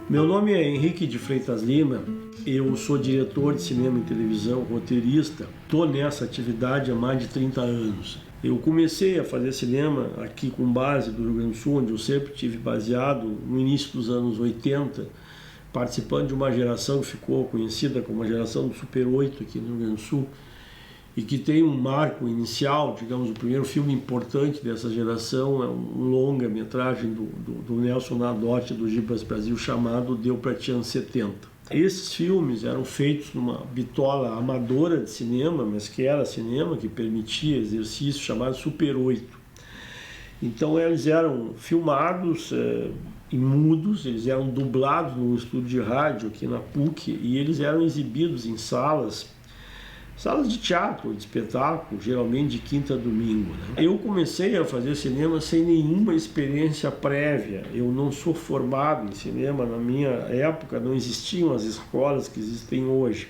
Meu nome é Henrique de Freitas Lima, eu sou diretor de cinema e televisão, roteirista, estou nessa atividade há mais de 30 anos. Eu comecei a fazer cinema aqui com base do Rio Grande do Sul, onde eu sempre tive baseado no início dos anos 80, participando de uma geração que ficou conhecida como a geração do Super 8 aqui no Rio Grande do Sul, e que tem um marco inicial, digamos, o primeiro filme importante dessa geração é um longa-metragem do Nelson Nadotti, do Gibas Brasil, chamado Deu Pra Ti anos 70. Esses filmes eram feitos numa bitola amadora de cinema, mas que era cinema, que permitia exercício, chamado Super 8. Então eles eram filmados em mudos, eles eram dublados num estúdio de rádio aqui na PUC, e eles eram exibidos em salas de teatro, de espetáculo, geralmente de quinta a domingo, né? Eu comecei a fazer cinema sem nenhuma experiência prévia. Eu não sou formado em cinema. Na minha época não existiam as escolas que existem hoje.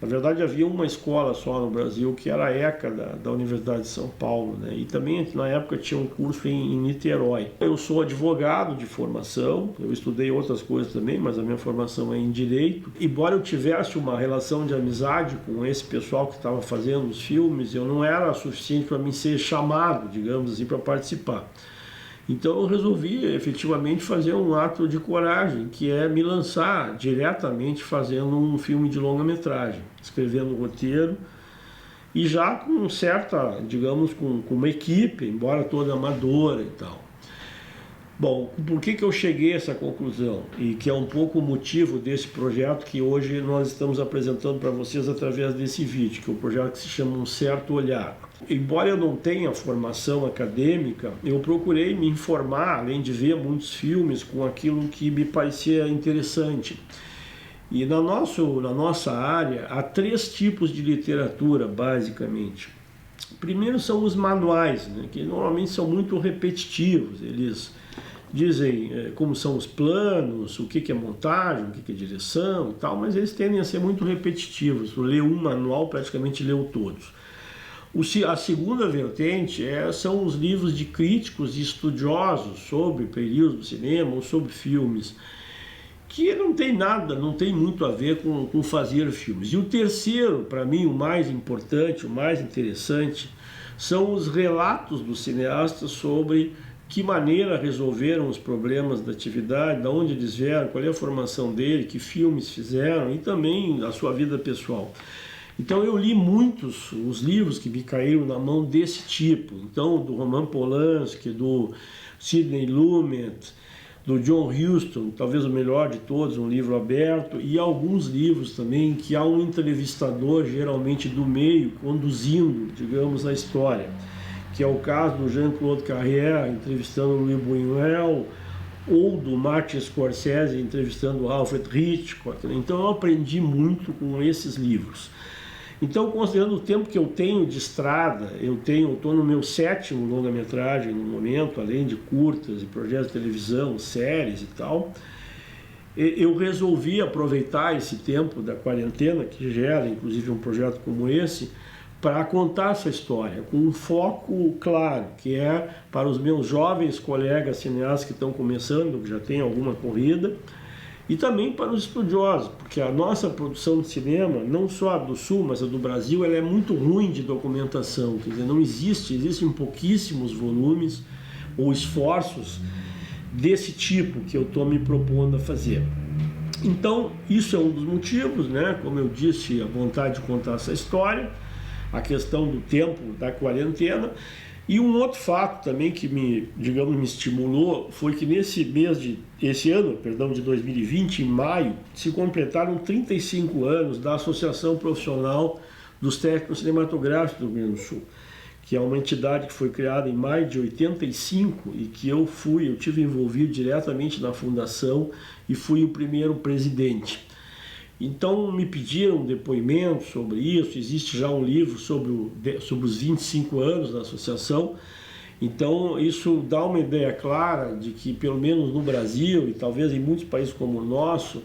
Na verdade, havia uma escola só no Brasil, que era a ECA da Universidade de São Paulo, né? E também, na época, tinha um curso em Niterói. Eu sou advogado de formação, eu estudei outras coisas também, mas a minha formação é em Direito. Embora eu tivesse uma relação de amizade com esse pessoal que estava fazendo os filmes, eu não era suficiente para mim ser chamado, digamos assim, para participar. Então eu resolvi efetivamente fazer um ato de coragem, que é me lançar diretamente fazendo um filme de longa-metragem, escrevendo o roteiro e já com certa, digamos, com uma equipe, embora toda amadora e tal. Bom, por que eu cheguei a essa conclusão? E que é um pouco o motivo desse projeto que hoje nós estamos apresentando para vocês através desse vídeo, que é um projeto que se chama Um Certo Olhar. Embora eu não tenha formação acadêmica, eu procurei me informar, além de ver muitos filmes, com aquilo que me parecia interessante. E na nossa área, há 3 tipos de literatura, basicamente. Primeiro são os manuais, né, que normalmente são muito repetitivos. Eles dizem como são os planos, o que é montagem, o que é direção e tal, mas eles tendem a ser muito repetitivos. Tu lê um manual, praticamente leu todos. A segunda vertente são os livros de críticos e estudiosos sobre períodos do cinema ou sobre filmes, que não tem muito a ver com fazer filmes. E o terceiro, para mim, o mais importante, o mais interessante, são os relatos dos cineastas sobre que maneira resolveram os problemas da atividade, de onde eles vieram, qual é a formação dele, que filmes fizeram e também a sua vida pessoal. Então eu li muitos os livros que me caíram na mão desse tipo, então do Roman Polanski, do Sidney Lumet, do John Huston, talvez o melhor de todos, um livro aberto, e alguns livros também que há um entrevistador, geralmente do meio, conduzindo, digamos, a história, que é o caso do Jean-Claude Carrière entrevistando o Louis Buñuel, ou do Martin Scorsese entrevistando o Alfred Hitchcock. Então eu aprendi muito com esses livros. Então, considerando o tempo que eu tenho de estrada, eu estou no meu 7º longa-metragem no momento, além de curtas e projetos de televisão, séries e tal, eu resolvi aproveitar esse tempo da quarentena, que gera inclusive um projeto como esse, para contar essa história, com um foco claro, que é para os meus jovens colegas cineastas que estão começando, que já têm alguma corrida, e também para os estudiosos, porque a nossa produção de cinema, não só a do Sul, mas a do Brasil, ela é muito ruim de documentação, quer dizer, não existem pouquíssimos volumes ou esforços desse tipo que eu estou me propondo a fazer. Então, isso é um dos motivos, né? Como eu disse, a vontade de contar essa história, a questão do tempo da quarentena. E um outro fato também que me estimulou foi que esse ano de 2020, em maio, se completaram 35 anos da Associação Profissional dos Técnicos Cinematográficos do Rio Grande do Sul, que é uma entidade que foi criada em maio de 85 e que eu tive envolvido diretamente na fundação e fui o primeiro presidente. Então me pediram depoimentos sobre isso, existe já um livro sobre os 25 anos da associação, então isso dá uma ideia clara de que, pelo menos no Brasil e talvez em muitos países como o nosso,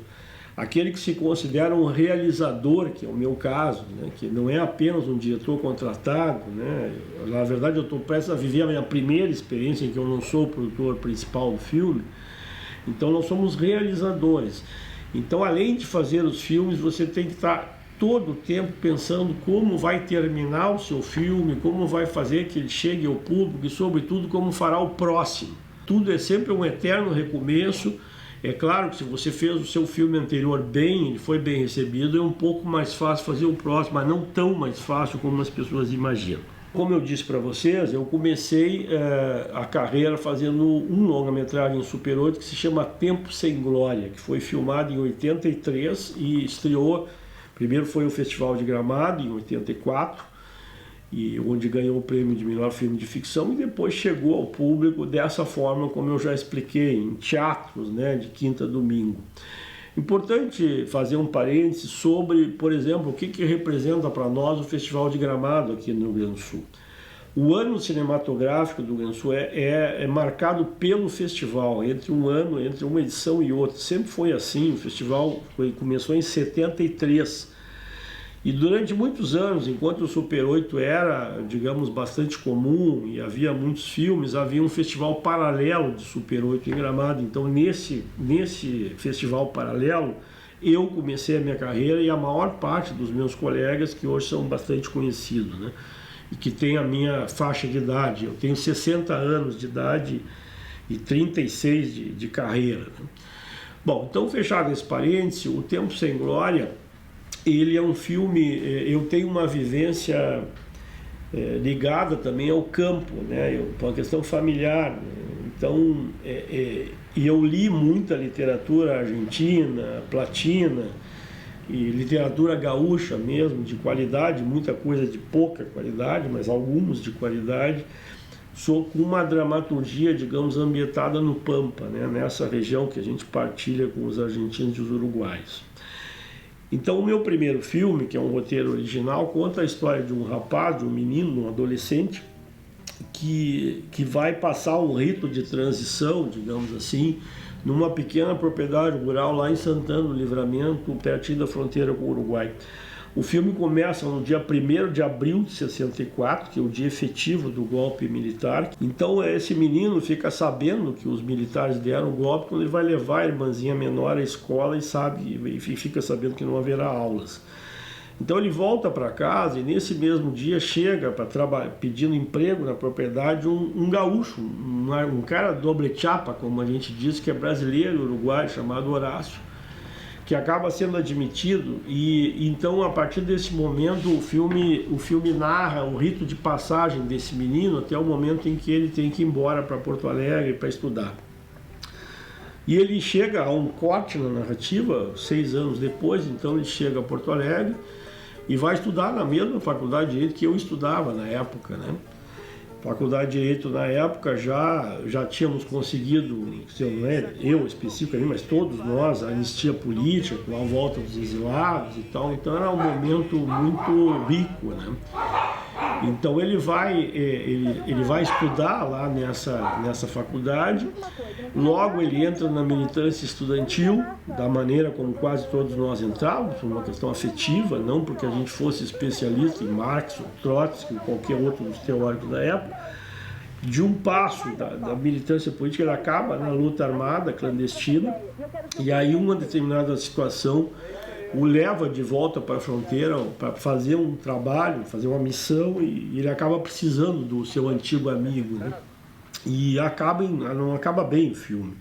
aquele que se considera um realizador, que é o meu caso, né, que não é apenas um diretor contratado, né, na verdade eu estou prestes a viver a minha primeira experiência em que eu não sou o produtor principal do filme. Então nós somos realizadores. Então, além de fazer os filmes, você tem que estar todo o tempo pensando como vai terminar o seu filme, como vai fazer que ele chegue ao público e, sobretudo, como fará o próximo. Tudo é sempre um eterno recomeço. É claro que se você fez o seu filme anterior bem, ele foi bem recebido, é um pouco mais fácil fazer o próximo, mas não tão mais fácil como as pessoas imaginam. Como eu disse para vocês, eu comecei a carreira fazendo um longa-metragem Super 8 que se chama Tempo Sem Glória, que foi filmado em 83 e estreou, primeiro foi o Festival de Gramado em 84, e onde ganhou o prêmio de melhor filme de ficção, e depois chegou ao público dessa forma, como eu já expliquei, em teatros, né, de quinta a domingo. Importante fazer um parênteses sobre, por exemplo, o que representa para nós o Festival de Gramado aqui no Rio Grande do Sul. O ano cinematográfico do Rio Grande do Sul é marcado pelo festival, entre uma edição e outra. Sempre foi assim, o festival começou em 73. E durante muitos anos, enquanto o Super 8 era, digamos, bastante comum e havia muitos filmes, havia um festival paralelo de Super 8 em Gramado. Então, nesse festival paralelo, eu comecei a minha carreira e a maior parte dos meus colegas, que hoje são bastante conhecidos, né? E que tem a minha faixa de idade. Eu tenho 60 anos de idade e 36 de carreira, né? Bom, então, fechado esse parênteses, O Tempo Sem Glória, ele é um filme, eu tenho uma vivência ligada também ao campo, né? Por uma questão familiar, né? Então, e eu li muita literatura argentina, platina, e literatura gaúcha mesmo, de qualidade, muita coisa de pouca qualidade, mas alguns de qualidade, com uma dramaturgia, digamos, ambientada no Pampa, né? Nessa região que a gente partilha com os argentinos e os uruguaios. Então, o meu primeiro filme, que é um roteiro original, conta a história de um rapaz, de um menino, de um adolescente, que vai passar um rito de transição, digamos assim, numa pequena propriedade rural lá em Santana do Livramento, pertinho da fronteira com o Uruguai. O filme começa no dia 1º de abril de 64, que é o dia efetivo do golpe militar. Então esse menino fica sabendo que os militares deram o golpe quando ele vai levar a irmãzinha menor à escola e fica sabendo que não haverá aulas. Então ele volta para casa e nesse mesmo dia chega para trabalhar, pedindo emprego na propriedade, um gaúcho, um cara doble chapa, como a gente diz, que é brasileiro, uruguaio, chamado Horácio, que acaba sendo admitido. E então, a partir desse momento, o filme narra o rito de passagem desse menino até o momento em que ele tem que ir embora para Porto Alegre para estudar. E ele chega a um corte na narrativa 6 anos depois. Então ele chega a Porto Alegre e vai estudar na mesma faculdade de Direito que eu estudava na época, né? Faculdade de Direito na época já tínhamos conseguido, não é eu especificamente, mas todos nós, a anistia política, com a volta dos exilados e tal. Então era um momento muito rico, né? Então ele vai estudar lá nessa faculdade. Logo ele entra na militância estudantil, da maneira como quase todos nós entrávamos, por uma questão afetiva, não porque a gente fosse especialista em Marx, ou Trotsky, ou qualquer outro dos teóricos da época. De um passo da militância política, ele acaba na luta armada clandestina, e aí uma determinada situação o leva de volta para a fronteira para fazer um trabalho, fazer uma missão, e ele acaba precisando do seu antigo amigo, né? E não acaba bem o filme.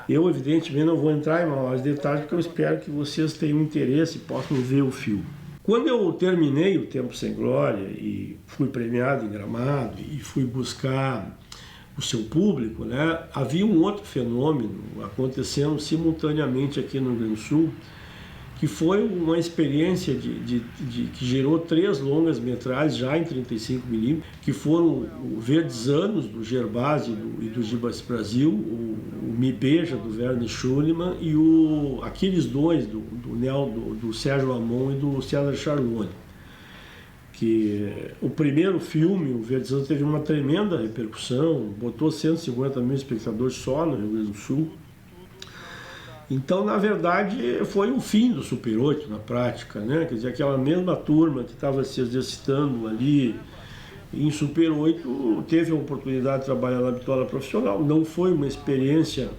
Eu, evidentemente, não vou entrar em maiores detalhes, porque eu espero que vocês tenham interesse e possam ver o filme. Quando eu terminei O Tempo Sem Glória e fui premiado em Gramado e fui buscar o seu público, né, havia um outro fenômeno acontecendo simultaneamente aqui no Rio Grande do Sul, que foi uma experiência que gerou 3 longas metragens já em 35mm, que foram o Verdes Anos, do Gervásio e do Gibas Brasil, o Me Beija, do Werner Schulimann, e aqueles dois, do Sérgio Amon e do César Charlone. Que o primeiro filme, o Verdes Anos, teve uma tremenda repercussão, botou 150 mil espectadores só no Rio Grande do Sul. Então, na verdade, foi o fim do Super 8 na prática, né? Quer dizer, aquela mesma turma que estava se exercitando ali em Super 8 teve a oportunidade de trabalhar na bitola profissional. Não foi uma experiência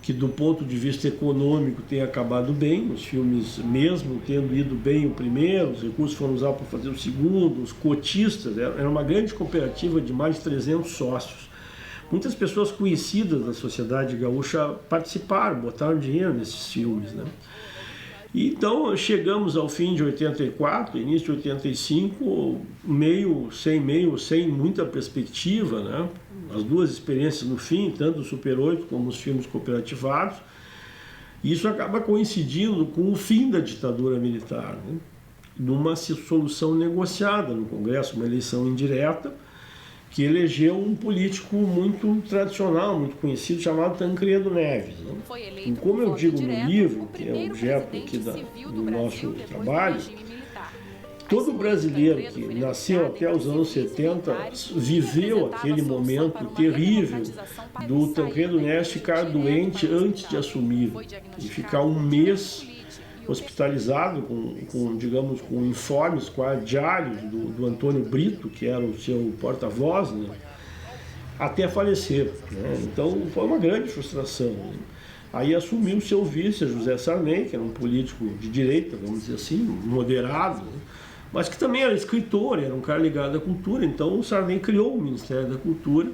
que do ponto de vista econômico tem acabado bem, os filmes mesmo tendo ido bem o primeiro, os recursos foram usados para fazer o segundo, os cotistas, era uma grande cooperativa de mais de 300 sócios. Muitas pessoas conhecidas da sociedade gaúcha participaram, botaram dinheiro nesses filmes, né? Então chegamos ao fim de 84, início de 85, sem muita perspectiva, né? As duas experiências no fim, tanto o Super 8 como os filmes cooperativados. Isso acaba coincidindo com o fim da ditadura militar, né? Numa solução negociada no Congresso, uma eleição indireta, que elegeu um político muito tradicional, muito conhecido, chamado Tancredo Neves, né? E como eu digo no livro, que é objeto aqui do nosso trabalho, todo brasileiro que nasceu até os anos 70 viveu aquele momento terrível do Tancredo Neves ficar doente antes de assumir e ficar um mês hospitalizado digamos, com informes quase diários do Antônio Brito, que era o seu porta-voz, né, até falecer, né? Então foi uma grande frustração, né? Aí assumiu o seu vice, José Sarney, que era um político de direita, vamos dizer assim, moderado, né, mas que também era escritor, era um cara ligado à cultura. Então o Sarney criou o Ministério da Cultura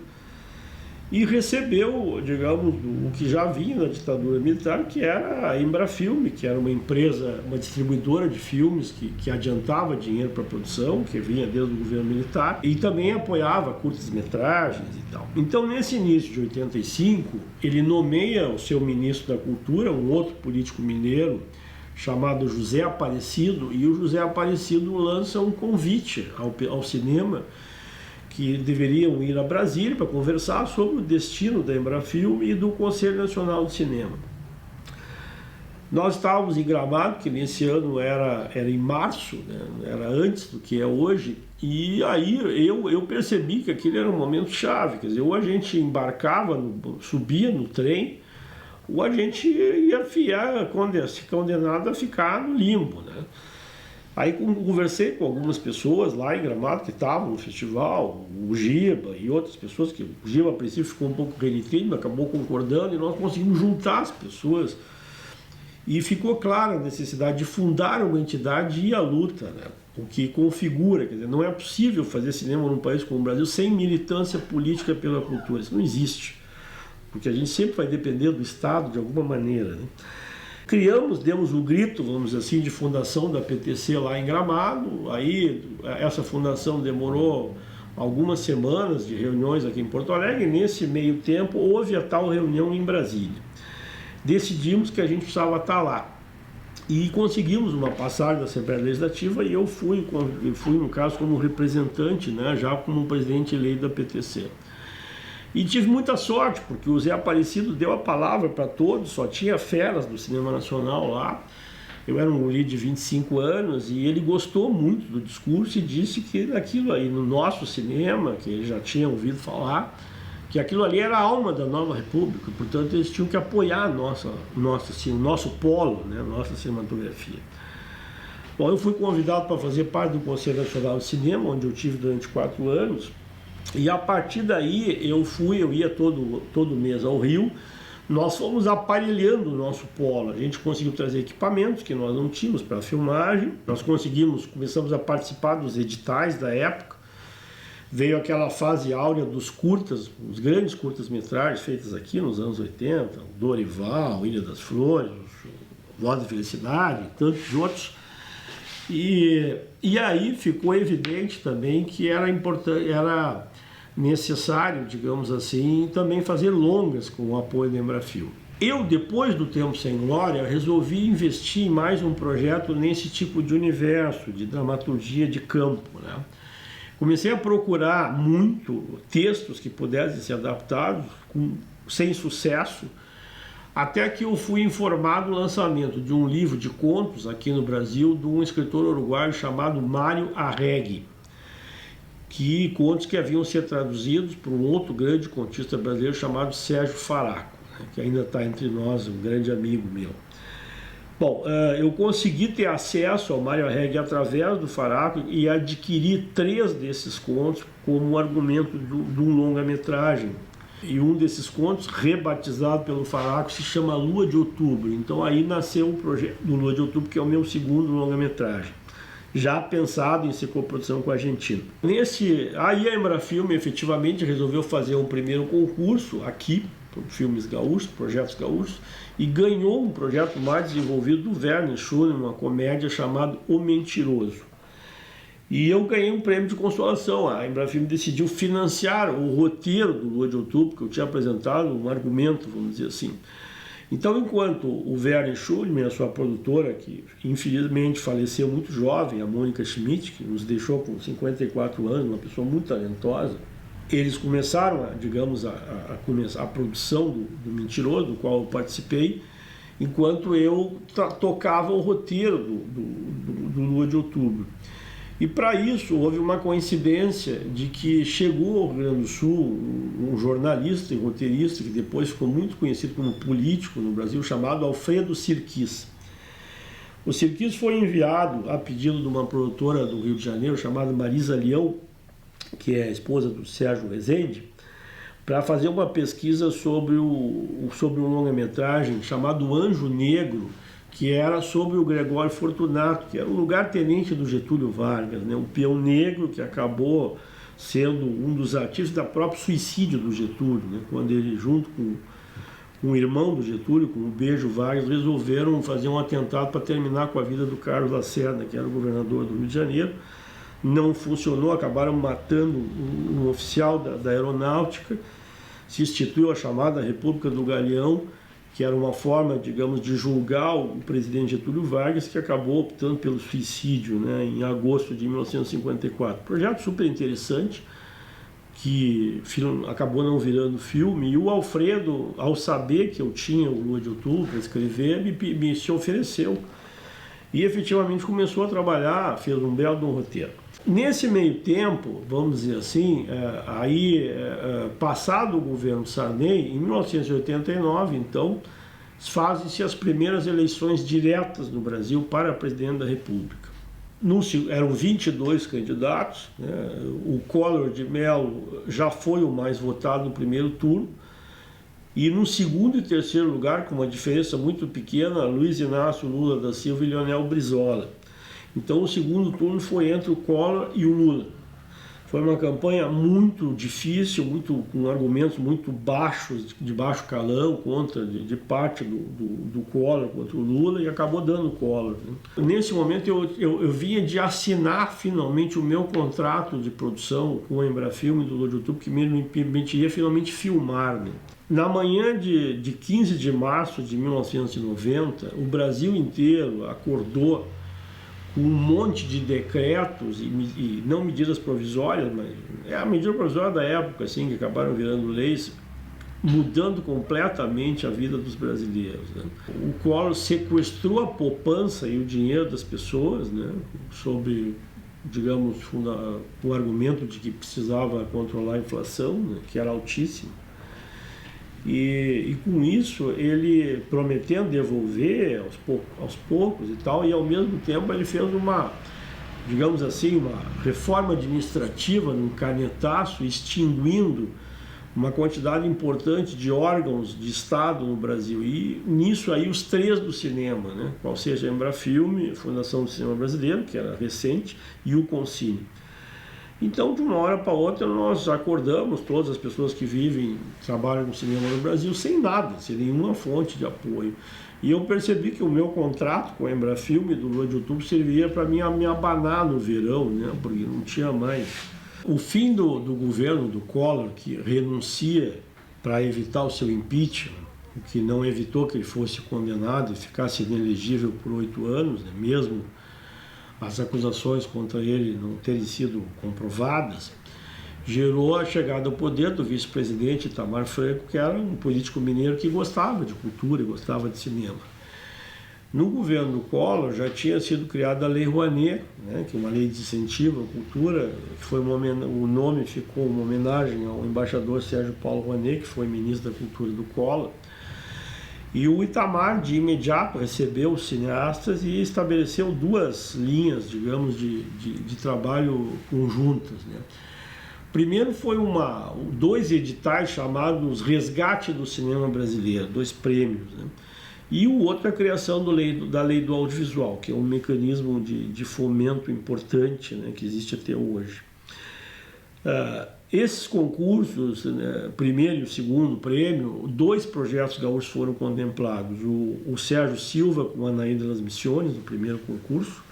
e recebeu, digamos, o que já vinha da ditadura militar, que era a Embrafilme, que era uma empresa, uma distribuidora de filmes que adiantava dinheiro para a produção, que vinha desde o governo militar, e também apoiava curtas-metragens e tal. Então, nesse início de 85, ele nomeia o seu ministro da Cultura, um outro político mineiro, chamado José Aparecido, e o José Aparecido lança um convite ao cinema, que deveriam ir a Brasília para conversar sobre o destino da Embrafilme e do Conselho Nacional de Cinema. Nós estávamos em Gramado, que nesse ano era em março, né? Era antes do que é hoje, e aí eu percebi que aquele era um momento chave, quer dizer, ou a gente embarcava, subia no trem, ou a gente ia ser condenado a ficar no limbo, né? Aí conversei com algumas pessoas lá em Gramado que estavam no festival, o Giba e outras pessoas, que o Giba a princípio ficou um pouco renitente, mas acabou concordando, e nós conseguimos juntar as pessoas e ficou clara a necessidade de fundar uma entidade e ir à luta, né? O que configura, quer dizer, não é possível fazer cinema num país como o Brasil sem militância política pela cultura, isso não existe, porque a gente sempre vai depender do Estado de alguma maneira, né? Demos o grito, vamos dizer assim, de fundação da PTC lá em Gramado. Aí essa fundação demorou algumas semanas de reuniões aqui em Porto Alegre, e nesse meio tempo houve a tal reunião em Brasília. Decidimos que a gente precisava estar lá e conseguimos uma passagem da Assembleia Legislativa, e eu fui no caso como representante, né, já como presidente eleito da PTC. E tive muita sorte, porque o Zé Aparecido deu a palavra para todos, só tinha feras do cinema nacional lá. Eu era um guri de 25 anos e ele gostou muito do discurso e disse que aquilo aí, no nosso cinema, que ele já tinha ouvido falar, que aquilo ali era a alma da nova república, portanto eles tinham que apoiar o nosso polo, né, nossa cinematografia. Bom, eu fui convidado para fazer parte do Conselho Nacional de Cinema, onde eu tive durante 4 anos, e a partir daí eu ia todo mês ao Rio. Nós fomos aparelhando o nosso polo, a gente conseguiu trazer equipamentos que nós não tínhamos para filmagem, nós começamos a participar dos editais da época, veio aquela fase áurea dos curtas, os grandes curtas-metragens feitas aqui nos anos 80, o Dorival, Ilha das Flores, Voz da Felicidade e tantos outros. E aí ficou evidente também que era necessário, digamos assim, também fazer longas com o apoio da Embrafilme. Eu, depois do Tempo Sem Glória, resolvi investir em mais um projeto nesse tipo de universo, de dramaturgia de campo, né? Comecei a procurar muito textos que pudessem ser adaptados, sem sucesso, até que eu fui informado do lançamento de um livro de contos aqui no Brasil, de um escritor uruguaio chamado Mário Arregui, contos que haviam sido traduzidos por um outro grande contista brasileiro chamado Sérgio Faraco, né, que ainda está entre nós, um grande amigo meu. Bom, eu consegui ter acesso ao Mário Arregui através do Faraco e adquiri 3 desses contos como argumento de um longa-metragem, E um desses contos, rebatizado pelo Faraco, se chama Lua de Outubro. Então aí nasceu o projeto do Lua de Outubro, que é o meu segundo longa-metragem, já pensado em ser coprodução com a Argentina. Aí a Embrafilme efetivamente resolveu fazer um primeiro concurso aqui, por filmes gaúchos, projetos gaúchos, e ganhou um projeto mais desenvolvido do Werner Schuller, uma comédia chamada O Mentiroso. E eu ganhei um prêmio de consolação. A Embrafilme decidiu financiar o roteiro do Lua de Outubro, que eu tinha apresentado, um argumento, vamos dizer assim. Então, enquanto o Werner Schuller, a sua produtora, que infelizmente faleceu muito jovem, a Mônica Schmidt, que nos deixou com 54 anos, uma pessoa muito talentosa, eles começaram, a produção do Mentiroso, do qual eu participei, enquanto eu tocava o roteiro do Lua de Outubro. E para isso houve uma coincidência de que chegou ao Rio Grande do Sul um jornalista e roteirista que depois ficou muito conhecido como político no Brasil, chamado Alfredo Sirquis. O Sirquis foi enviado a pedido de uma produtora do Rio de Janeiro chamada Marisa Leão, que é a esposa do Sérgio Rezende, para fazer uma pesquisa sobre um longa-metragem chamado Anjo Negro, que era sobre o Gregório Fortunato, que era o lugar-tenente do Getúlio Vargas, né? Um peão negro que acabou sendo um dos artistas do próprio suicídio do Getúlio, né? Quando ele, junto com o irmão do Getúlio, com o Beijo Vargas, resolveram fazer um atentado para terminar com a vida do Carlos Lacerda, que era o governador do Rio de Janeiro. Não funcionou, acabaram matando um oficial da aeronáutica, se instituiu a chamada República do Galeão, que era uma forma, digamos, de julgar o presidente Getúlio Vargas, que acabou optando pelo suicídio, né, em agosto de 1954. Projeto super interessante, que acabou não virando filme, e o Alfredo, ao saber que eu tinha o Lua de Outubro para escrever, me se ofereceu. E efetivamente começou a trabalhar, fez um belo roteiro. Nesse meio tempo, vamos dizer assim, passado o governo Sarney, em 1989, então, fazem-se as primeiras eleições diretas no Brasil para presidente da República. Eram 22 candidatos, né? O Collor de Mello já foi o mais votado no primeiro turno, e no segundo e terceiro lugar, com uma diferença muito pequena, Luiz Inácio Lula da Silva e Leonel Brizola. Então o segundo turno foi entre o Collor e o Lula. Foi uma campanha muito difícil, com argumentos muito baixos, de baixo calão, de parte do Collor contra o Lula, e acabou dando o Collor, né? Nesse momento eu vinha de assinar finalmente o meu contrato de produção com a Embrafilme do Lua de Outubro, que me permitiria finalmente filmar, né? Na manhã de 15 de março de 1990, o Brasil inteiro acordou com um monte de decretos e não medidas provisórias, mas é a medida provisória da época, assim, que acabaram virando leis, mudando completamente a vida dos brasileiros, né? O Collor sequestrou a poupança e o dinheiro das pessoas, né, sob, digamos, o argumento de que precisava controlar a inflação, né, que era altíssima. E com isso ele prometendo devolver aos poucos e tal, e ao mesmo tempo ele fez uma, digamos assim, uma reforma administrativa num canetaço, extinguindo uma quantidade importante de órgãos de Estado no Brasil. E nisso aí os três do cinema, né? Qual seja a Embrafilme, a Fundação do Cinema Brasileiro, que era recente, e o Concine. Então, de uma hora para outra, nós acordamos, todas as pessoas que vivem, trabalham no cinema no Brasil, sem nada, sem nenhuma fonte de apoio. E eu percebi que o meu contrato com a Embrafilme do Lua de Outubro servia para mim a me abanar no verão, né? Porque não tinha mais. O fim do governo do Collor, que renuncia para evitar o seu impeachment, o que não evitou que ele fosse condenado e ficasse inelegível por 8 anos, né? Mesmo as acusações contra ele não terem sido comprovadas, gerou a chegada ao poder do vice-presidente Itamar Franco, que era um político mineiro que gostava de cultura e gostava de cinema. No governo do Collor já tinha sido criada a Lei Rouanet, né, que é uma lei de incentivo à cultura, que o nome ficou uma homenagem ao embaixador Sérgio Paulo Rouanet, que foi ministro da Cultura do Collor. E o Itamar, de imediato, recebeu os cineastas e estabeleceu duas linhas, digamos, de trabalho conjuntas, né? Primeiro foi dois editais chamados Resgate do Cinema Brasileiro, 2 prêmios, né? E o outro é a criação da Lei do Audiovisual, que é um mecanismo de fomento importante, né, que existe até hoje. Esses concursos, né, primeiro e o segundo prêmio, 2 projetos gaúchos foram contemplados. O Sérgio Silva com Anaí de las Misiones, no primeiro concurso.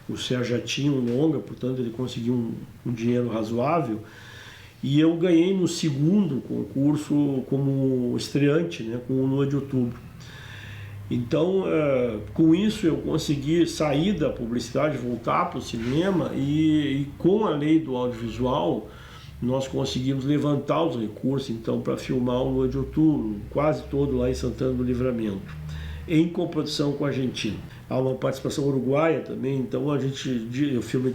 O Sérgio já tinha um longa, portanto ele conseguiu um dinheiro razoável. E eu ganhei no segundo concurso como estreante, né, com o Lua de Outubro. Então, com isso eu consegui sair da publicidade, voltar para o cinema e com a lei do audiovisual nós conseguimos levantar os recursos então para filmar o Lua de Outubro, quase todo lá em Santana do Livramento, em coprodução com a Argentina. Há uma participação uruguaia também, então o filme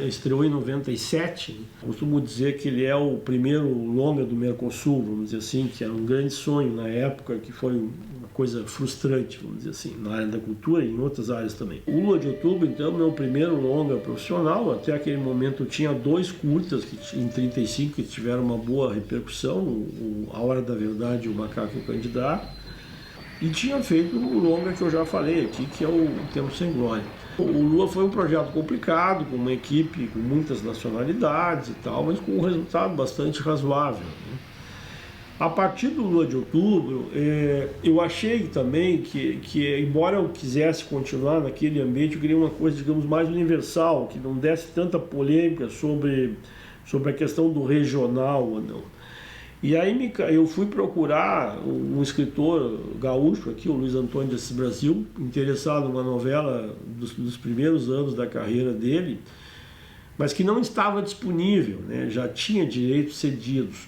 estreou em 97. Costumo dizer que ele é o primeiro longa do Mercosul, vamos dizer assim, que era um grande sonho na época, que foi uma coisa frustrante, vamos dizer assim, na área da cultura e em outras áreas também. O Lua de Outubro, então, é o primeiro longa profissional. Até aquele momento eu tinha 2 curtas em 35 que tiveram uma boa repercussão, A Hora da Verdade e O Macaco Candidato. E tinha feito o longa que eu já falei aqui, que é o Tempo Sem Glória. O Lua foi um projeto complicado, com uma equipe com muitas nacionalidades e tal, mas com um resultado bastante razoável, né? A partir do Lua de Outubro, eu achei também que, embora eu quisesse continuar naquele ambiente, eu queria uma coisa, digamos, mais universal, que não desse tanta polêmica sobre a questão do regional ou não. E aí eu fui procurar um escritor gaúcho aqui, o Luiz Antônio de Assis Brasil, interessado numa novela dos primeiros anos da carreira dele, mas que não estava disponível, né? Já tinha direitos cedidos.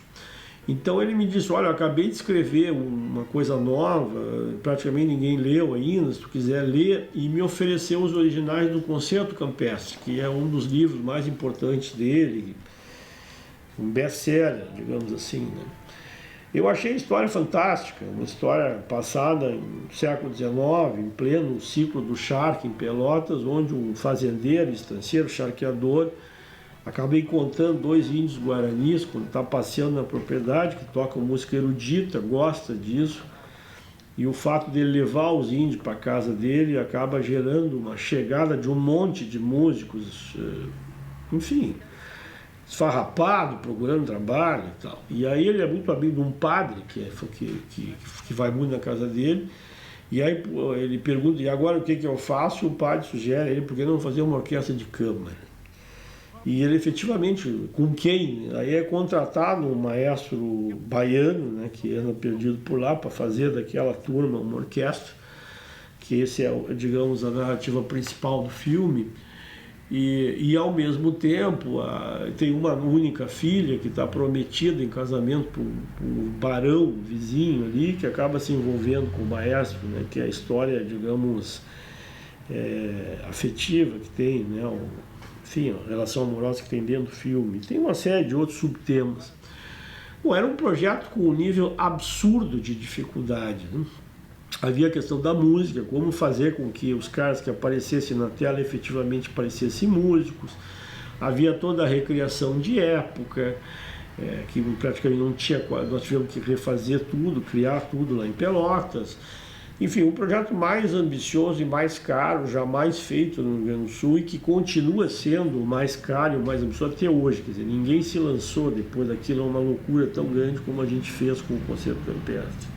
Então ele me disse, olha, eu acabei de escrever uma coisa nova, praticamente ninguém leu ainda, se tu quiser ler, e me ofereceu os originais do Concerto Campestre, que é um dos livros mais importantes dele, um best-seller, digamos assim, né? Eu achei a história fantástica, uma história passada no século XIX, em pleno ciclo do charque em Pelotas, onde um fazendeiro, estanceiro, charqueador, acabei contando 2 índios guaranis, quando está passeando na propriedade, que tocam música erudita, gosta disso, e o fato dele levar os índios para a casa dele acaba gerando uma chegada de um monte de músicos, enfim, esfarrapado, procurando trabalho e tal. E aí ele é muito amigo de um padre que vai muito na casa dele, e aí ele pergunta, e agora o que eu faço? O padre sugere a ele, por que não fazer uma orquestra de câmara? E ele efetivamente, com quem? Aí é contratado um maestro baiano, né, que anda perdido por lá, para fazer daquela turma uma orquestra, que esse é, digamos, a narrativa principal do filme. E ao mesmo tempo tem uma única filha que está prometida em casamento para um barão vizinho ali, que acaba se envolvendo com o maestro, né, que é a história, digamos, afetiva que tem, né, enfim, a relação amorosa que tem dentro do filme. Tem uma série de outros subtemas. Bom, era um projeto com um nível absurdo de dificuldade, né? Havia a questão da música, como fazer com que os caras que aparecessem na tela efetivamente parecessem músicos. Havia toda a recriação de época, que praticamente não tinha, nós tivemos que refazer tudo, criar tudo lá em Pelotas. Enfim, um projeto mais ambicioso e mais caro, jamais feito no Rio Grande do Sul, e que continua sendo o mais caro e o mais ambicioso até hoje. Quer dizer, ninguém se lançou depois daquilo a uma loucura tão grande como a gente fez com o Concerto Campestre.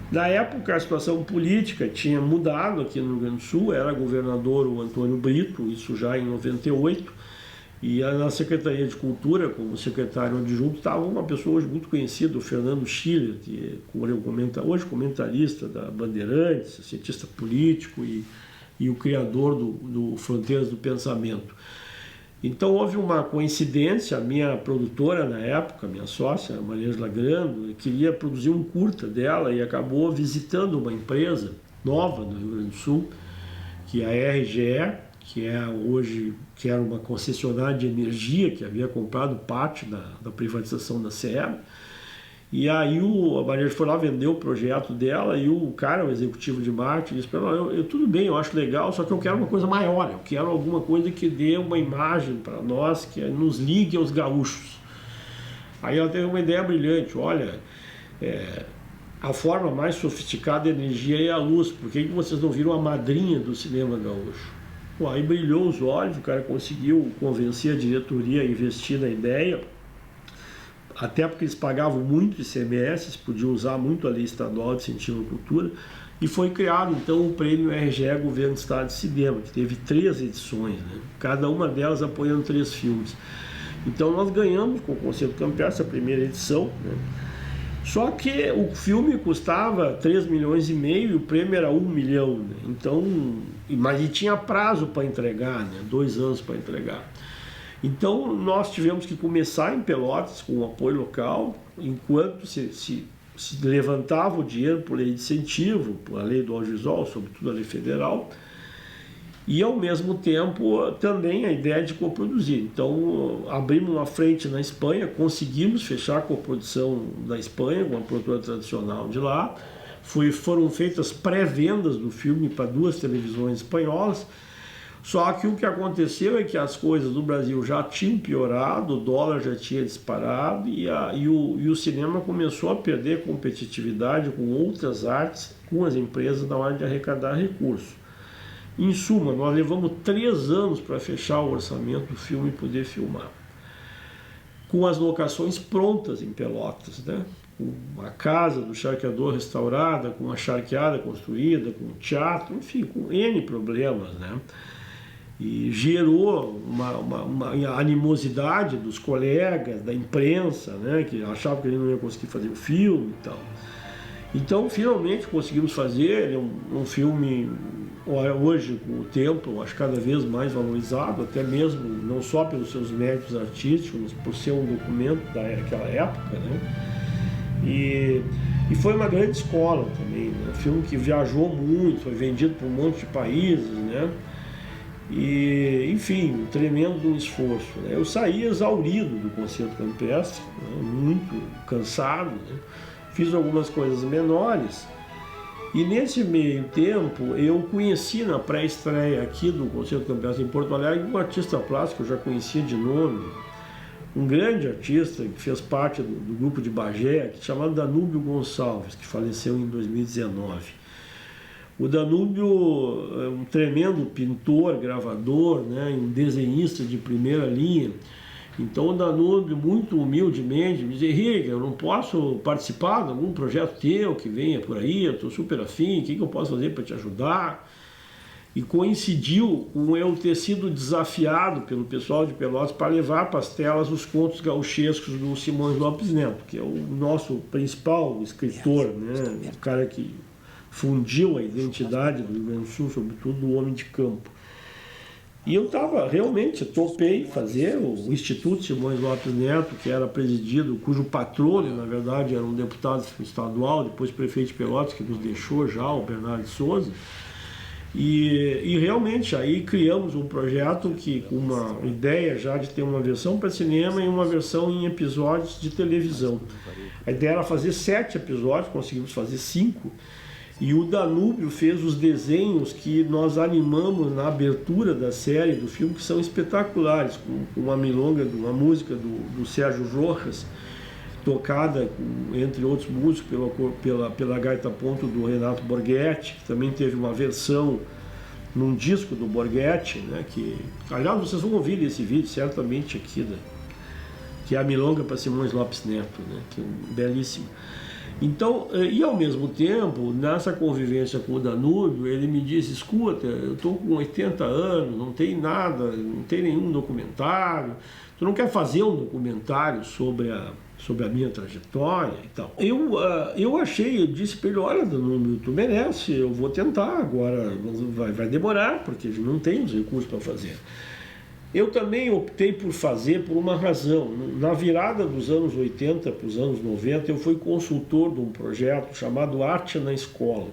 Na época, a situação política tinha mudado aqui no Rio Grande do Sul, era governador o Antônio Brito, isso já em 98, e na Secretaria de Cultura, como secretário adjunto, estava uma pessoa hoje muito conhecida, o Fernando Schiller, que hoje comentarista da Bandeirantes, cientista político e o criador do Fronteiras do Pensamento. Então houve uma coincidência, a minha produtora na época, minha sócia, a Maria Angela Grando, queria produzir um curta dela e acabou visitando uma empresa nova do Rio Grande do Sul, que é a RGE, que era uma concessionária de energia, que havia comprado parte da privatização da SEAB. E aí a Maria foi lá, vendeu o projeto dela, e o cara, o executivo de marketing, disse para ela, tudo bem, eu acho legal, só que eu quero uma coisa maior, eu quero alguma coisa que dê uma imagem para nós, que nos ligue aos gaúchos. Aí ela teve uma ideia brilhante, olha, a forma mais sofisticada de energia é a luz, por que vocês não viram a madrinha do cinema gaúcho? Pô, aí brilhou os olhos, o cara conseguiu convencer a diretoria a investir na ideia, até porque eles pagavam muito ICMS, podiam usar muito a lei estadual de incentivo à cultura, e foi criado então o prêmio RGE Governo do Estado de Cinema, que teve 3 edições, né? Cada uma delas apoiando 3 filmes. Então nós ganhamos com o Concerto Campestre a primeira edição, né? Só que o filme custava 3,5 milhões e o prêmio era 1 milhão, né? Então, mas tinha prazo para entregar, né? 2 anos para entregar. Então nós tivemos que começar em Pelotas com o apoio local, enquanto se levantava o dinheiro por lei de incentivo, por a lei do audiovisual, sobretudo a lei federal, e ao mesmo tempo também a ideia de coproduzir. Então abrimos uma frente na Espanha, conseguimos fechar a coprodução da Espanha com a produtora tradicional de lá, foram feitas pré-vendas do filme para 2 televisões espanholas. Só que o que aconteceu é que as coisas do Brasil já tinham piorado, o dólar já tinha disparado e o cinema começou a perder competitividade com outras artes, com as empresas na hora de arrecadar recursos. Em suma, nós levamos 3 anos para fechar o orçamento do filme e poder filmar. Com as locações prontas em Pelotas, né? Com a casa do charqueador restaurada, com a charqueada construída, com o teatro, enfim, com N problemas, né? E gerou uma animosidade dos colegas, da imprensa, né, que achavam que ele não ia conseguir fazer o filme e tal. Então, finalmente conseguimos fazer um filme, hoje, com o tempo, acho cada vez mais valorizado, até mesmo, não só pelos seus méritos artísticos, mas por ser um documento daquela época, né? E foi uma grande escola também, né? Um filme que viajou muito, foi vendido para um monte de países, né? E, enfim, um tremendo esforço, né? Eu saí exaurido do Concerto Campestre, né? Muito cansado, né? Fiz algumas coisas menores e nesse meio tempo eu conheci na pré-estreia aqui do Concerto Campestre em Porto Alegre um artista plástico que eu já conhecia de nome, um grande artista que fez parte do grupo de Bagé, chamado Danúbio Gonçalves, que faleceu em 2019. O Danúbio é um tremendo pintor, gravador, né, um desenhista de primeira linha. Então o Danúbio, muito humildemente, me dizia: Henrique, eu não posso participar de algum projeto teu que venha por aí, eu estou super afim, o que eu posso fazer para te ajudar? E coincidiu com eu ter sido desafiado pelo pessoal de Pelotas para levar para as telas os contos gauchescos do Simões Lopes Neto, que é o nosso principal escritor, né, o cara que fundiu a identidade do Rio Grande do Sul, sobretudo do homem de campo. E eu realmente topei fazer o Instituto Simões Lopes Neto, que era presidido, cujo patrono, na verdade, era um deputado estadual, depois prefeito de Pelotas, que nos deixou já, o Bernardo de Souza. E realmente aí criamos um projeto com uma ideia já de ter uma versão para cinema e uma versão em episódios de televisão. A ideia era fazer 7 episódios, conseguimos fazer 5. E o Danúbio fez os desenhos que nós animamos na abertura da série, do filme, que são espetaculares, com uma milonga, uma música do Sérgio Rojas, tocada, entre outros músicos, pela gaita ponto do Renato Borghetti, que também teve uma versão num disco do Borghetti, né, que, aliás, vocês vão ouvir esse vídeo certamente aqui, né, que é a milonga para Simões Lopes Neto, né, que é belíssimo. Então, e ao mesmo tempo, nessa convivência com o Danúbio, ele me disse: escuta, eu estou com 80 anos, não tem nada, não tem nenhum documentário, tu não quer fazer um documentário sobre a minha trajetória e tal? Eu disse para ele: olha, Danúbio, tu merece, eu vou tentar, agora vai demorar, porque não tem os recursos para fazer. Eu também optei por fazer por uma razão. Na virada dos anos 80 para os anos 90, eu fui consultor de um projeto chamado Arte na Escola,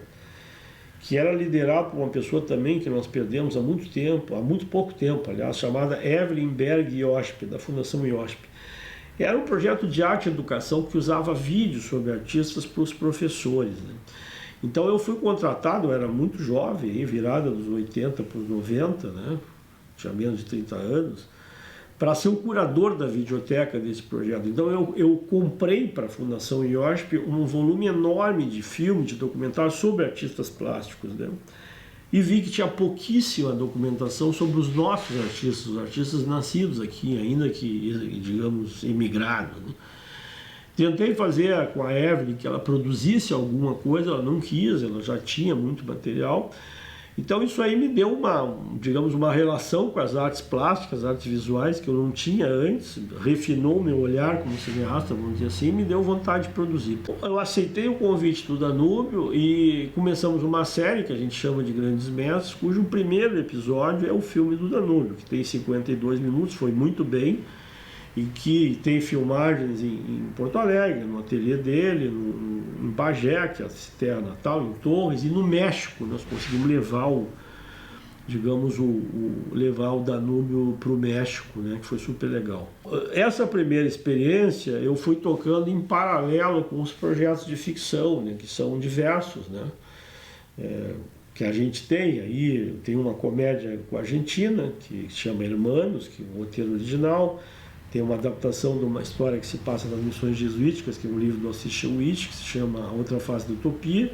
que era liderado por uma pessoa também que nós perdemos há muito pouco tempo, aliás, chamada Evelyn Berg Iosp, da Fundação Iosp. Era um projeto de arte e educação que usava vídeos sobre artistas para os professores, né? Então eu fui contratado, eu era muito jovem, virada dos 80 para os 90, né? Tinha menos de 30 anos, para ser o curador da videoteca desse projeto. Então eu comprei para a Fundação IOSP um volume enorme de filmes, de documentários sobre artistas plásticos, né? E vi que tinha pouquíssima documentação sobre os nossos artistas, os artistas nascidos aqui, ainda que, digamos, emigrados, né? Tentei fazer com a Evelyn que ela produzisse alguma coisa, ela não quis, ela já tinha muito material. Então isso aí me deu digamos, uma relação com as artes plásticas, artes visuais, que eu não tinha antes, refinou meu olhar como cineasta, vamos dizer assim, e me deu vontade de produzir. Eu aceitei o convite do Danúbio e começamos uma série que a gente chama de Grandes Mestres, cujo primeiro episódio é o filme do Danúbio, que tem 52 minutos, foi muito bem, e que tem filmagens em Porto Alegre, no ateliê dele, em Bagé, que é a terra natal, em Torres, e no México. Nós conseguimos levar levar o Danúbio para o México, né, que foi super legal. Essa primeira experiência eu fui tocando em paralelo com os projetos de ficção, né, que são diversos, né, que a gente tem aí. Tem uma comédia com a Argentina, que se chama Hermanos, que é o roteiro original. Tem uma adaptação de uma história que se passa nas missões jesuíticas, que é um livro do Assis Chewich, que se chama A Outra Face da Utopia.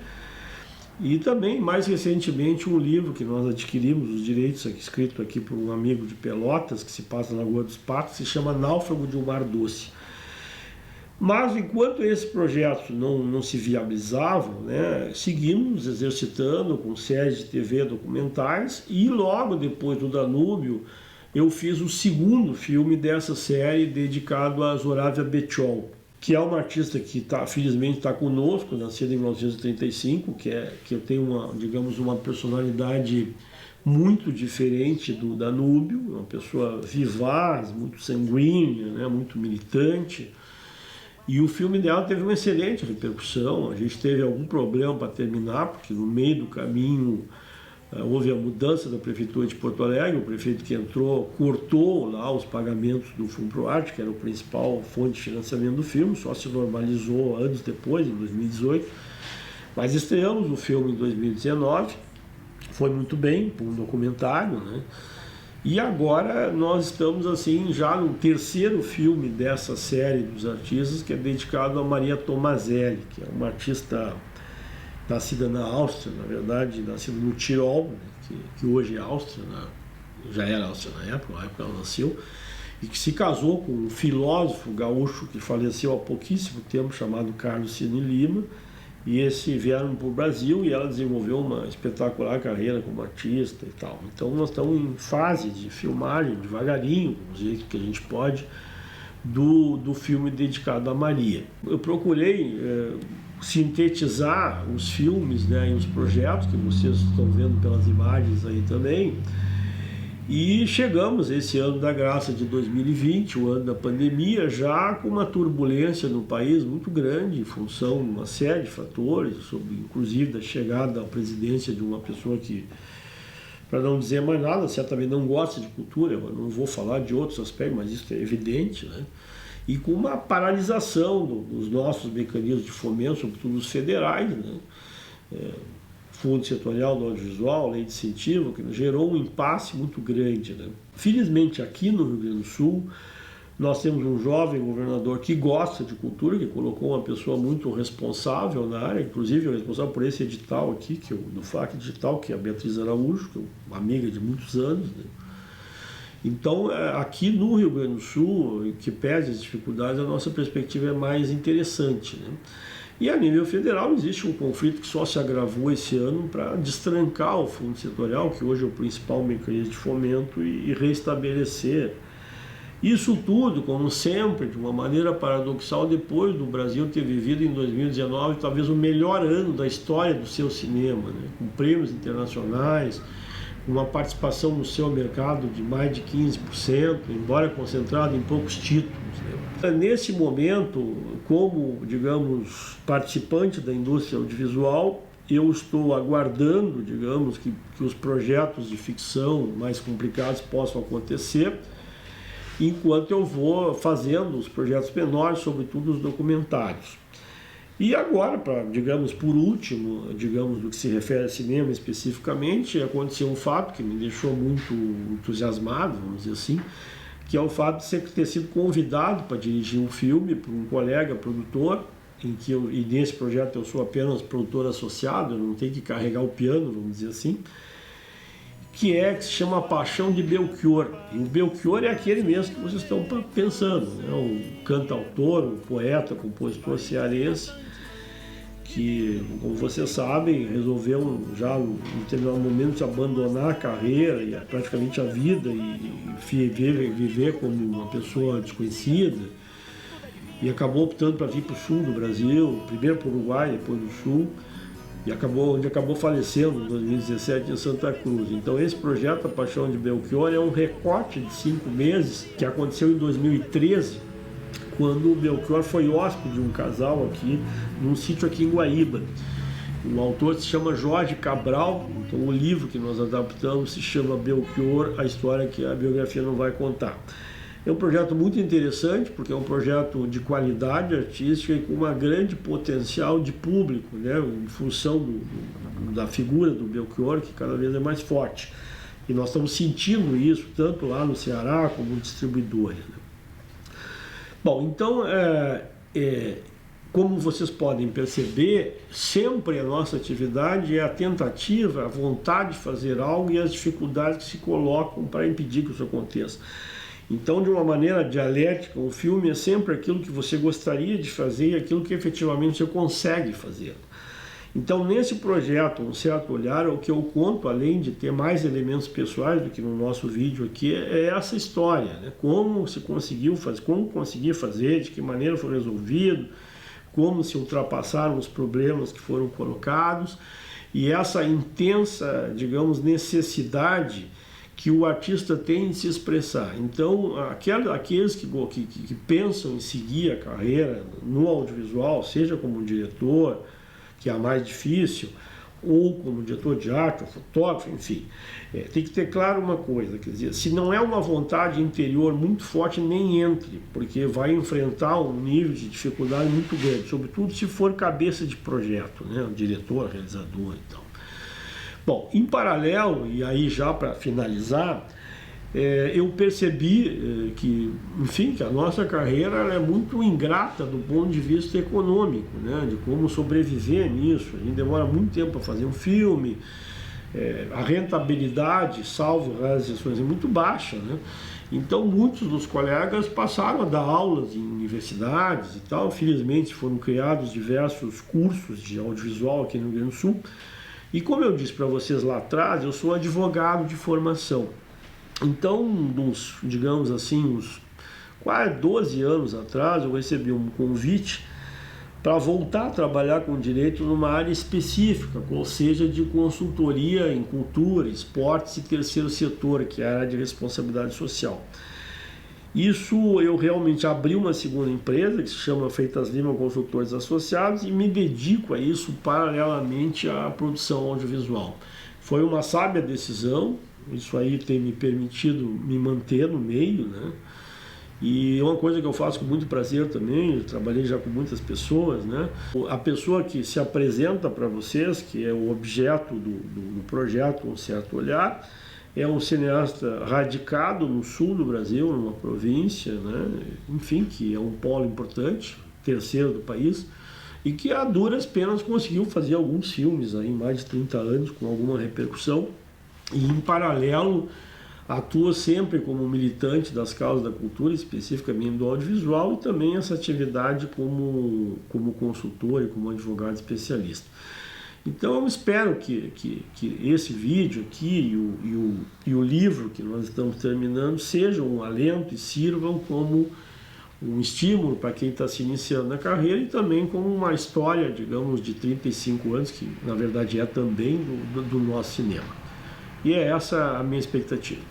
E também, mais recentemente, um livro que nós adquirimos os direitos, escrito aqui por um amigo de Pelotas, que se passa na Lagoa dos Patos, se chama Náufrago de um Mar Doce. Mas, enquanto esses projetos não se viabilizavam, né, seguimos exercitando com séries de TV documentais, e logo depois do Danúbio, eu fiz o segundo filme dessa série dedicado a Zoravia Bechol, que é uma artista que felizmente está conosco, nascida em 1935, que eu tenho uma personalidade muito diferente do Danúbio, uma pessoa vivaz, muito sanguínea, né, muito militante. E o filme dela teve uma excelente repercussão. A gente teve algum problema para terminar, porque no meio do caminho houve a mudança da Prefeitura de Porto Alegre. O prefeito que entrou cortou lá os pagamentos do FUNPROARTE, que era o principal fonte de financiamento do filme, só se normalizou anos depois, em 2018. Mas estreamos o filme em 2019, foi muito bem, um documentário, né? E agora nós estamos assim já no terceiro filme dessa série dos artistas, que é dedicado a Maria Tomazelli, que é uma artista nascida na Áustria, na verdade, nascida no Tirol, né, que hoje é Áustria, já era Áustria na época ela nasceu, e que se casou com um filósofo gaúcho que faleceu há pouquíssimo tempo, chamado Carlos Cine Lima, e vieram para o Brasil e ela desenvolveu uma espetacular carreira como artista e tal. Então nós estamos em fase de filmagem, devagarinho, vamos dizer que a gente pode, do filme dedicado a Maria. Eu procurei sintetizar os filmes, né, e os projetos que vocês estão vendo pelas imagens aí também, e chegamos esse ano da graça de 2020, o ano da pandemia, já com uma turbulência no país muito grande em função de uma série de fatores, inclusive da chegada à presidência de uma pessoa que, para não dizer mais nada, certamente não gosta de cultura. Eu não vou falar de outros aspectos, mas isso é evidente, né? E com uma paralisação dos nossos mecanismos de fomento, sobretudo os federais, né? Fundo Setorial do Audiovisual, Lei de Incentivo, que gerou um impasse muito grande, né? Felizmente, aqui no Rio Grande do Sul, nós temos um jovem governador que gosta de cultura, que colocou uma pessoa muito responsável na área, inclusive responsável por esse edital aqui, do FAC Digital, que é a Beatriz Araújo, que é uma amiga de muitos anos, né? Então, aqui no Rio Grande do Sul, que pese as dificuldades, a nossa perspectiva é mais interessante, né? E a nível federal existe um conflito que só se agravou esse ano para destrancar o Fundo Setorial, que hoje é o principal mecanismo de fomento, e restabelecer. Isso tudo, como sempre, de uma maneira paradoxal, depois do Brasil ter vivido em 2019 talvez o melhor ano da história do seu cinema, né? Com prêmios internacionais, uma participação no seu mercado de mais de 15%, embora concentrado em poucos títulos, né? Nesse momento, como, digamos, participante da indústria audiovisual, eu estou aguardando, digamos, que os projetos de ficção mais complicados possam acontecer, enquanto eu vou fazendo os projetos menores, sobretudo os documentários. E agora, digamos, por último, digamos, do que se refere a cinema especificamente, aconteceu um fato que me deixou muito entusiasmado, vamos dizer assim, que é o fato de ter sido convidado para dirigir um filme por um colega produtor, e nesse projeto eu sou apenas produtor associado, eu não tenho que carregar o piano, vamos dizer assim, que se chama A Paixão de Belchior. E o Belchior é aquele mesmo que vocês estão pensando, né? O cantautor, o poeta, compositor cearense, que, como vocês sabem, resolveu já em determinado momento abandonar a carreira e praticamente a vida e viver como uma pessoa desconhecida, e acabou optando para vir para o sul do Brasil, primeiro para o Uruguai, depois do sul, e onde acabou falecendo em 2017 em Santa Cruz. Então esse projeto, A Paixão de Belchior, é um recorte de 5 meses que aconteceu em 2013, quando o Belchior foi hóspede de um casal aqui, num sítio aqui em Guaíba. O autor se chama Jorge Cabral, então o livro que nós adaptamos se chama Belchior, a história que a biografia não vai contar. É um projeto muito interessante, porque é um projeto de qualidade artística e com uma grande potencial de público, né, em função da figura do Belchior, que cada vez é mais forte. E nós estamos sentindo isso, tanto lá no Ceará como distribuidores, né? Bom, então, como vocês podem perceber, sempre a nossa atividade é a tentativa, a vontade de fazer algo e as dificuldades que se colocam para impedir que isso aconteça. Então, de uma maneira dialética, o filme é sempre aquilo que você gostaria de fazer e aquilo que efetivamente você consegue fazer. Então, nesse projeto, Um Certo Olhar, o que eu conto, além de ter mais elementos pessoais do que no nosso vídeo aqui, é essa história, né? Como se conseguiu fazer, como conseguir fazer, de que maneira foi resolvido, como se ultrapassaram os problemas que foram colocados, e essa intensa, digamos, necessidade que o artista tem de se expressar. Então, aqueles que pensam em seguir a carreira no audiovisual, seja como diretor, que é a mais difícil, ou como diretor de arte, ou fotógrafo, enfim, tem que ter claro uma coisa, quer dizer, se não é uma vontade interior muito forte, nem entre, porque vai enfrentar um nível de dificuldade muito grande, sobretudo se for cabeça de projeto, né, o diretor, realizador e tal. Bom, em paralelo, e aí já para finalizar, eu percebi que, enfim, que a nossa carreira ela é muito ingrata do ponto de vista econômico, né, de como sobreviver nisso. A gente demora muito tempo para fazer um filme, a rentabilidade, salvo as exceções, é muito baixa, né? Então muitos dos colegas passaram a dar aulas em universidades e tal. Felizmente foram criados diversos cursos de audiovisual aqui no Rio Grande do Sul. E como eu disse para vocês lá atrás, eu sou advogado de formação. Então, digamos assim, uns quase 12 anos atrás, eu recebi um convite para voltar a trabalhar com direito numa área específica, ou seja, de consultoria em cultura, esportes e terceiro setor, que é a área de responsabilidade social. Isso eu realmente abri uma segunda empresa que se chama Freitas Lima Consultores Associados e me dedico a isso paralelamente à produção audiovisual. Foi uma sábia decisão, isso aí tem me permitido me manter no meio, né? E é uma coisa que eu faço com muito prazer também, eu trabalhei já com muitas pessoas, né? A pessoa que se apresenta para vocês, que é o objeto do projeto Um Certo Olhar, é um cineasta radicado no sul do Brasil, numa província, né? Enfim, que é um polo importante, terceiro do país, e que a duras penas conseguiu fazer alguns filmes aí, mais de 30 anos, com alguma repercussão, e em paralelo atua sempre como militante das causas da cultura, especificamente do audiovisual, e também essa atividade como consultor e como advogado especialista. Então eu espero que esse vídeo aqui e o livro que nós estamos terminando sejam um alento e sirvam como um estímulo para quem está se iniciando na carreira e também como uma história, digamos, de 35 anos, que na verdade é também do nosso cinema. E é essa a minha expectativa.